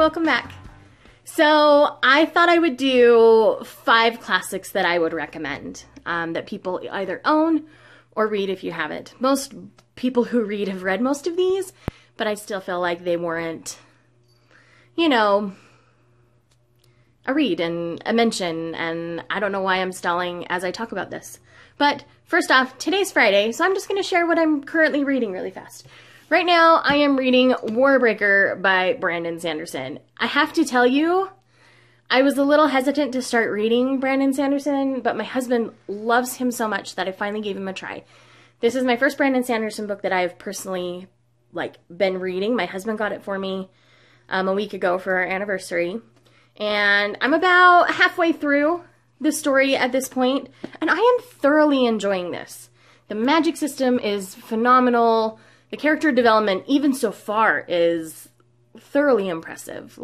welcome back. So I thought I would do 5 classics that I would recommend that people either own or read if you haven't. Most people who read have read most of these, but I still feel like they warrant, you know, a read and a mention, and I don't know why I'm stalling as I talk about this. But first off, today's Friday, so I'm just going to share what I'm currently reading really fast. Right now, I am reading Warbreaker by Brandon Sanderson. I have to tell you, I was a little hesitant to start reading Brandon Sanderson, but my husband loves him so much that I finally gave him a try. This is my first Brandon Sanderson book that I've personally, been reading. My husband got it for me a week ago for our anniversary. And I'm about halfway through the story at this point, and I am thoroughly enjoying this. The magic system is phenomenal. The character development, even so far, is thoroughly impressive.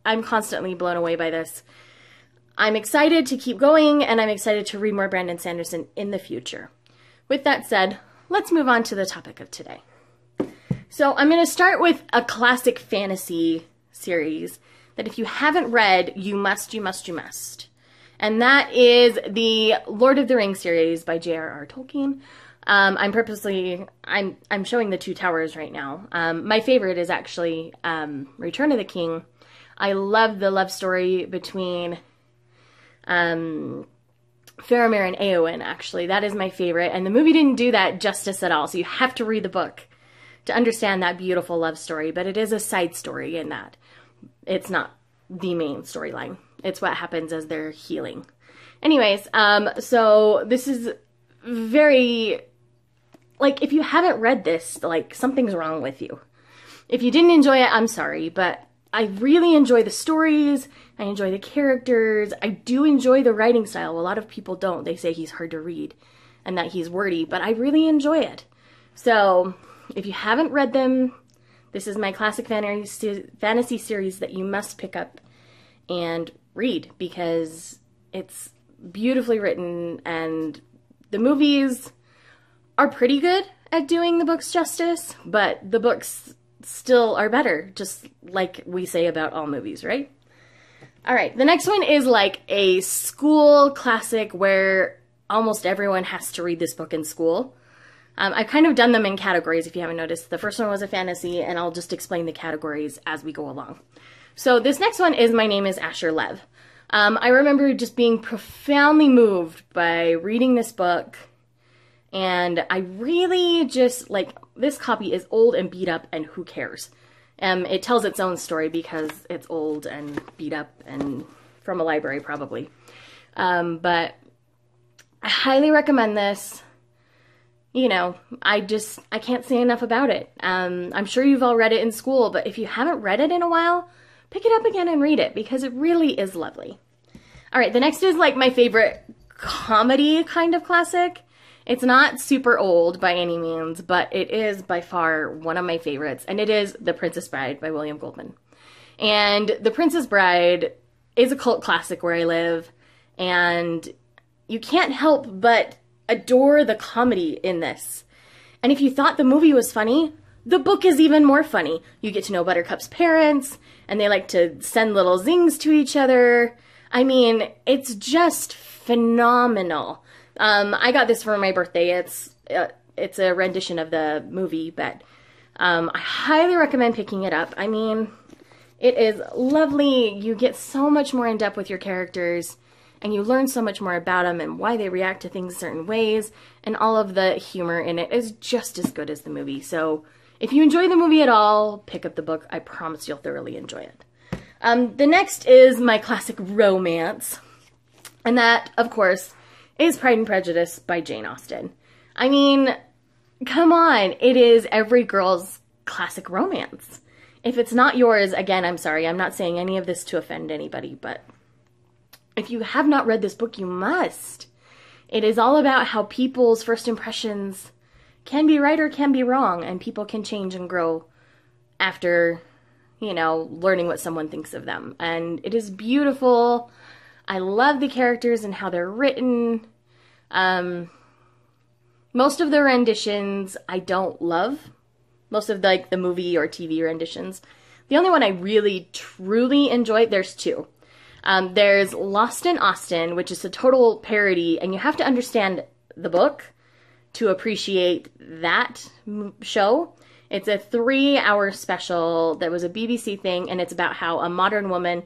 I'm constantly blown away by this. I'm excited to keep going, and I'm excited to read more Brandon Sanderson in the future. With that said, let's move on to the topic of today. So I'm going to start with a classic fantasy series that if you haven't read, you must. And that is the Lord of the Rings series by J.R.R. Tolkien. I'm showing the Two Towers right now. My favorite is actually Return of the King. I love the love story between Faramir and Éowyn, actually. That is my favorite. And the movie didn't do that justice at all, so you have to read the book to understand that beautiful love story. But it is a side story in that. It's not the main storyline. It's what happens as they're healing. Anyways, so this is very... if you haven't read this, something's wrong with you. If you didn't enjoy it, I'm sorry, but I really enjoy the stories. I enjoy the characters. I do enjoy the writing style. A lot of people don't. They say he's hard to read and that he's wordy, but I really enjoy it. So if you haven't read them, this is my classic fantasy series that you must pick up and read because it's beautifully written, and the movies are pretty good at doing the books justice, but the books still are better, just like we say about all movies, right? All right, the next one is a school classic where almost everyone has to read this book in school. I've kind of done them in categories, if you haven't noticed. The first one was a fantasy, and I'll just explain the categories as we go along. So this next one is My Name is Asher Lev. I remember just being profoundly moved by reading this book, and I really just, this copy is old and beat up, and who cares? It tells its own story because it's old and beat up and from a library, probably. But I highly recommend this. You know, I can't say enough about it. I'm sure you've all read it in school, but if you haven't read it in a while, pick it up again and read it because it really is lovely. All right, the next is my favorite comedy kind of classic. It's not super old by any means, but it is by far one of my favorites, and it is The Princess Bride by William Goldman. And The Princess Bride is a cult classic where I live, and you can't help but adore the comedy in this. And if you thought the movie was funny, the book is even more funny. You get to know Buttercup's parents, and they like to send little zings to each other. I mean, it's just phenomenal. I got this for my birthday. It's a rendition of the movie, but I highly recommend picking it up. I mean, it is lovely. You get so much more in depth with your characters, and you learn so much more about them and why they react to things certain ways, and all of the humor in it is just as good as the movie. So if you enjoy the movie at all, pick up the book. I promise you'll thoroughly enjoy it. The next is my classic romance, and that, of course, is Pride and Prejudice by Jane Austen. I mean, come on, it is every girl's classic romance. If it's not yours, again, I'm sorry, I'm not saying any of this to offend anybody, but if you have not read this book, you must. It is all about how people's first impressions can be right or can be wrong, and people can change and grow after, you know, learning what someone thinks of them. And it is beautiful. I love the characters and how they're written. Most of the renditions I don't love. Most of the movie or TV renditions. The only one I really, truly enjoy, there's two. There's Lost in Austin, which is a total parody, and you have to understand the book to appreciate that show. It's a 3-hour special that was a BBC thing, and it's about how a modern woman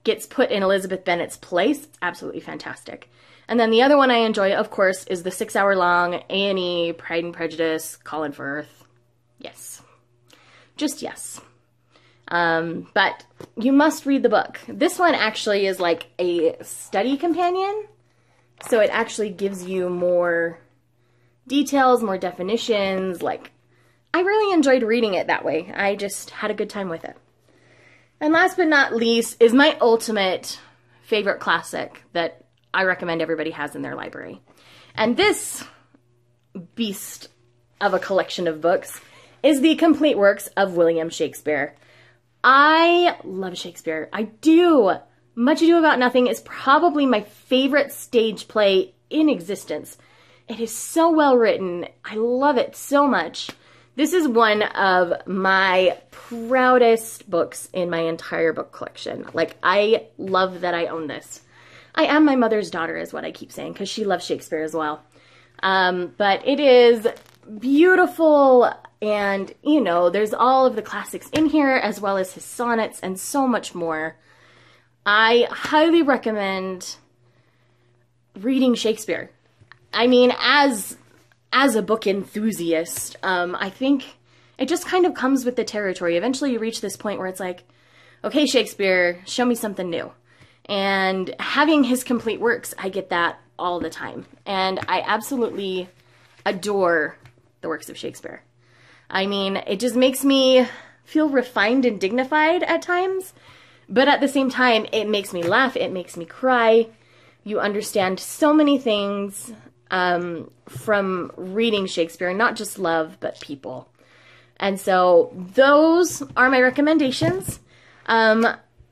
gets put in Elizabeth Bennet's place. It's absolutely fantastic. And then the other one I enjoy, of course, is the 6-hour-long A&E Pride and Prejudice, Colin Firth. Yes. Just yes. But you must read the book. This one actually is like a study companion, so it actually gives you more details, more definitions. Like, I really enjoyed reading it that way. I just had a good time with it. And last but not least is my ultimate favorite classic that I recommend everybody has in their library. And this beast of a collection of books is the complete works of William Shakespeare. I love Shakespeare. I do. Much Ado About Nothing is probably my favorite stage play in existence. It is so well written. I love it so much. This is one of my proudest books in my entire book collection. Like, I love that I own this. I am my mother's daughter is what I keep saying, because she loves Shakespeare as well. But it is beautiful, and, you know, there's all of the classics in here, as well as his sonnets and so much more. I highly recommend reading Shakespeare. I mean, as a book enthusiast, I think it just kind of comes with the territory. Eventually you reach this point where it's like, okay, Shakespeare, show me something new. And having his complete works, I get that all the time. And I absolutely adore the works of Shakespeare. I mean, it just makes me feel refined and dignified at times, but at the same time, it makes me laugh, it makes me cry. You understand so many things from reading Shakespeare, not just love, but people. And so those are my recommendations.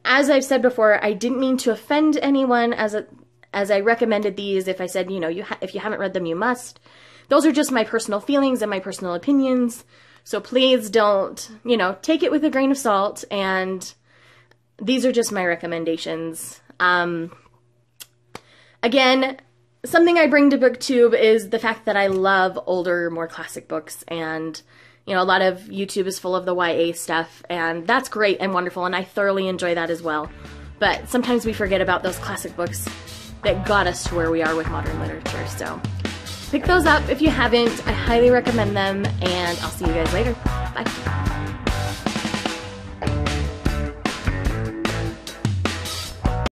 As I've said before, I didn't mean to offend anyone as I recommended these. If I said, you know, if you haven't read them, you must. Those are just my personal feelings and my personal opinions. So please don't, you know, take it with a grain of salt. And these are just my recommendations. Again, something I bring to BookTube is the fact that I love older, more classic books, and, you know, a lot of YouTube is full of the YA stuff, and that's great and wonderful, and I thoroughly enjoy that as well. But sometimes we forget about those classic books that got us to where we are with modern literature, so pick those up if you haven't. I highly recommend them, and I'll see you guys later. Bye.